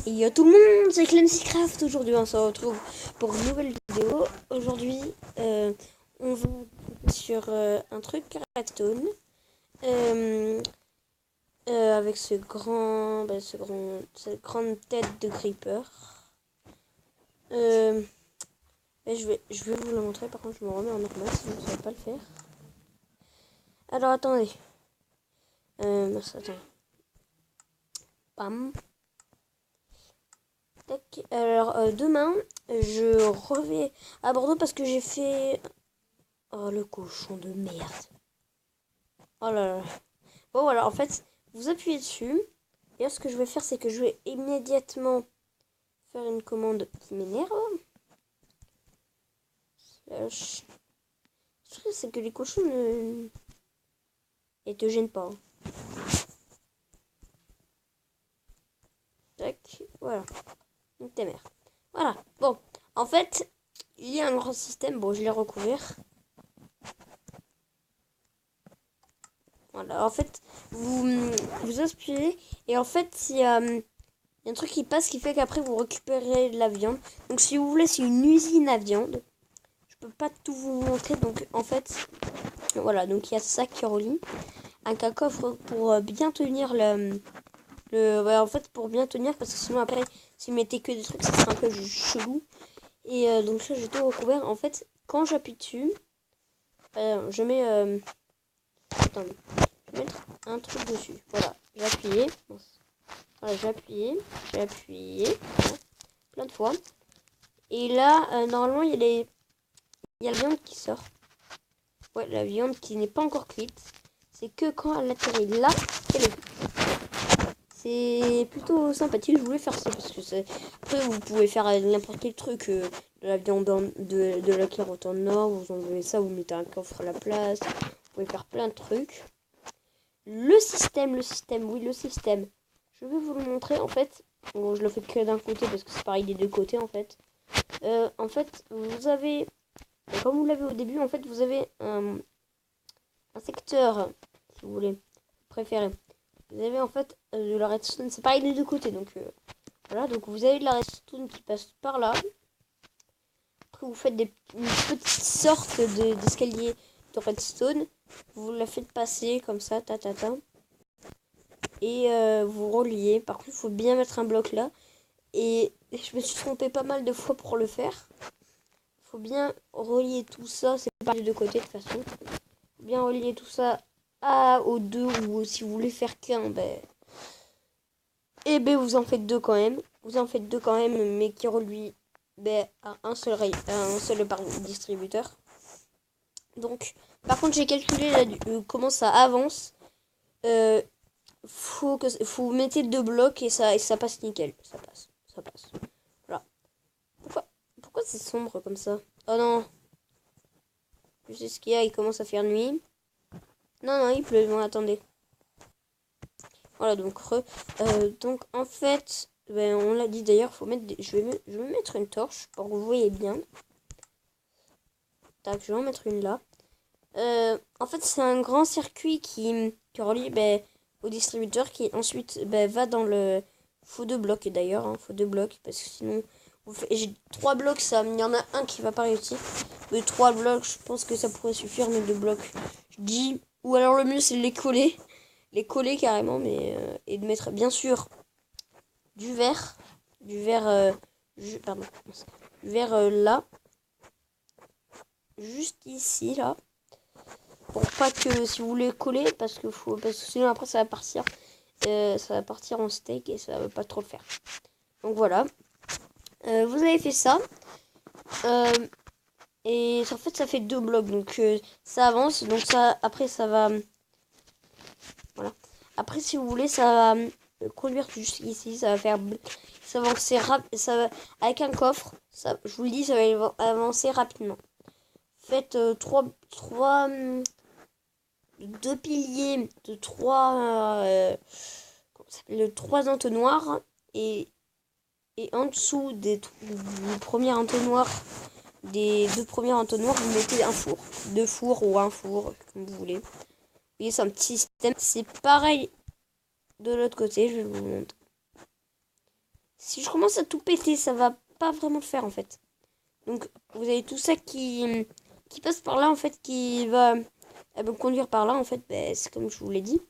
Et tout le monde, c'est Clancycraft. Aujourd'hui, on se retrouve pour une nouvelle vidéo. Aujourd'hui, on va sur un truc Redstone avec cette grande tête de creeper. Et je vais vous le montrer. Par contre, je me remets en normal, sinon ça va pas le faire. Alors, attendez. Attends. Bam. Alors, demain, je reviens à Bordeaux parce que j'ai fait... Oh, le cochon de merde. Oh là là. Bon, voilà, en fait, vous appuyez dessus. Et là, ce que je vais faire, c'est que je vais immédiatement faire une commande qui m'énerve. Le truc, c'est que les cochons ne te gênent pas. Tac, voilà. Donc, ta mère. Voilà. Bon, en fait, il y a un grand système. Bon, je l'ai recouvert. Voilà, en fait, vous appuyez et en fait, il y a un truc qui passe qui fait qu'après, vous récupérez de la viande. Donc, si vous voulez, c'est une usine à viande. Je peux pas tout vous montrer. Donc, en fait, voilà. Donc, il y a ça qui relie. Un coffre pour bien tenir en fait, pour bien tenir, parce que sinon, après, si vous mettez que des trucs, ça sera un peu chelou. Et donc, là, j'ai tout recouvert. En fait, quand j'appuie dessus, je mets... attendez. Je vais mettre un truc dessus. Voilà, j'ai appuyé. Voilà, j'ai appuyé. Voilà, plein de fois. Et là, normalement, il y a la viande qui sort. Ouais, la viande qui n'est pas encore cuite. C'est que quand elle atterrit là, elle est cuite. C'est plutôt sympathique. Je voulais faire ça parce que c'est... Après, vous pouvez faire n'importe quel truc. De la viande de la carotte en or. Vous enlevez ça, vous mettez un coffre à la place. Vous pouvez faire plein de trucs. Le système. Je vais vous le montrer en fait. Bon, je le fais que d'un côté parce que c'est pareil des deux côtés en fait. En fait, vous avez, comme vous l'avez au début, en fait, vous avez un secteur, si vous voulez, préféré. Vous avez en fait de la redstone, c'est pareil des deux côtés. Donc voilà, donc vous avez de la redstone qui passe par là. Après, vous faites une petite sorte d'escalier de redstone. Vous la faites passer comme ça, et vous reliez. Par contre, il faut bien mettre un bloc là. Et je me suis trompée pas mal de fois pour le faire. Il faut bien relier tout ça. C'est pas les deux côtés de toute façon. Faut bien relier tout ça aux deux. Ou si vous voulez faire qu'un, vous en faites deux quand même. Mais qui relie à un seul distributeur. Donc, par contre, j'ai calculé là, comment ça avance. Faut mettre deux blocs et ça passe nickel. Ça passe. Voilà. Pourquoi c'est sombre comme ça? Oh non. Je sais ce qu'il y a, il commence à faire nuit. Non, il pleut. Bon, attendez. Voilà, donc en fait, on l'a dit d'ailleurs, faut mettre je vais mettre une torche pour que vous voyez bien. Tac, je vais en mettre une là. En fait, c'est un grand circuit qui relie au distributeur qui ensuite va dans le... Faut deux blocs d'ailleurs, faut deux blocs parce que sinon... J'ai 3 blocs, il y en a un qui va pas réussir. Mais 3 blocs, je pense que ça pourrait suffire, mais 2 blocs, je dis... Ou alors le mieux, c'est de les coller. Les coller carrément, mais... et de mettre bien sûr du verre. Du verre... pardon. Du verre là. Juste ici, là. Pour pas que si vous voulez coller, parce que sinon après ça va partir en steak et ça va pas trop le faire. Donc voilà. Vous avez fait ça. Et en fait ça fait 2 blocs. Donc ça avance. Donc ça après ça va. Voilà. Après si vous voulez ça va conduire jusqu'ici. Ça va faire. Ça va avancer avec un coffre. Ça, je vous le dis, ça va avancer rapidement. Faites 2 piliers de 3 entonnoirs et en dessous du premier entonnoir, des 2 premiers entonnoirs, vous mettez un four. 2 fours ou un four, comme vous voulez. Vous voyez, c'est un petit système. C'est pareil de l'autre côté, je vais vous montrer. si je commence à tout péter, ça va pas vraiment le faire en fait. Donc vous avez tout ça qui passe par là en fait, qui va me conduire par là en fait. Ben, c'est comme je vous l'ai dit.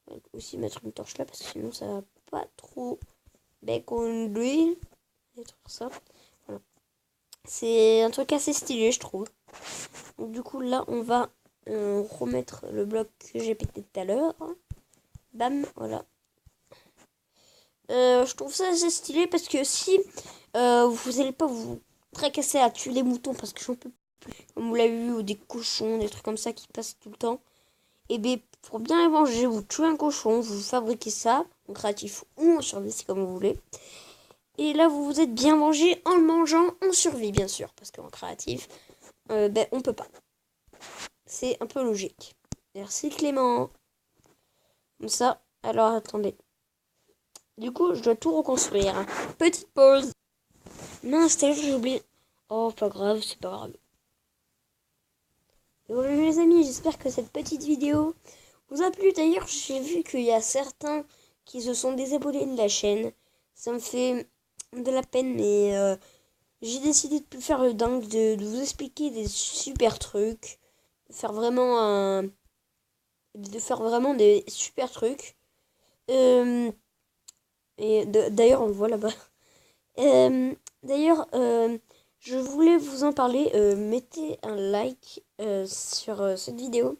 On va aussi mettre une torche là parce que sinon ça va pas trop conduire. Et tout ça. Voilà. C'est un truc assez stylé je trouve. Donc du coup là on va remettre le bloc que j'ai pété tout à l'heure. Bam, voilà. Je trouve ça assez stylé parce que si vous n'allez pas vous tracasser à tuer les moutons parce que j'en peux plus, comme vous l'avez vu, ou des cochons, des trucs comme ça qui passent tout le temps, et bien pour bien les manger, vous tuez un cochon, vous fabriquez ça en créatif ou en survie, c'est comme vous voulez. Et là vous vous êtes bien mangé en le mangeant en survie bien sûr, parce qu'en créatif, on peut pas. C'est un peu logique. Merci Clément. Comme ça, alors attendez. Du coup, je dois tout reconstruire. Petite pause. Mince, j'ai oublié. Oh, pas grave, c'est pas grave. Et voilà les amis, j'espère que cette petite vidéo vous a plu. D'ailleurs, j'ai vu qu'il y a certains qui se sont désabonnés de la chaîne. Ça me fait de la peine, mais j'ai décidé de plus faire le dingue, de vous expliquer des super trucs. De faire vraiment des super trucs. Et d'ailleurs, on le voit là-bas. D'ailleurs, je voulais vous en parler. Mettez un like sur cette vidéo.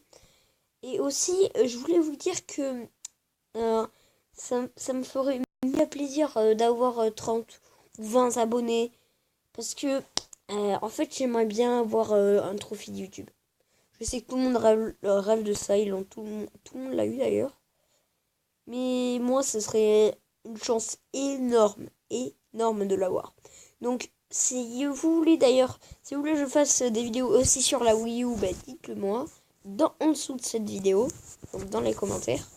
Et aussi, je voulais vous dire que ça me ferait bien plaisir d'avoir 30 ou 20 abonnés. Parce que, en fait, j'aimerais bien avoir un trophée de YouTube. Je sais que tout le monde rêve de ça. Tout le monde l'a eu d'ailleurs. Mais moi, ce serait une chance énorme de l'avoir. Donc, si vous voulez d'ailleurs, si vous voulez que je fasse des vidéos aussi sur la Wii U, dites-le moi en dessous de cette vidéo, donc dans les commentaires.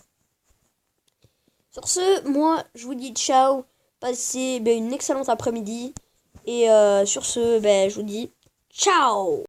Sur ce, moi, je vous dis ciao, passez une excellente après-midi. Et sur ce, je vous dis ciao.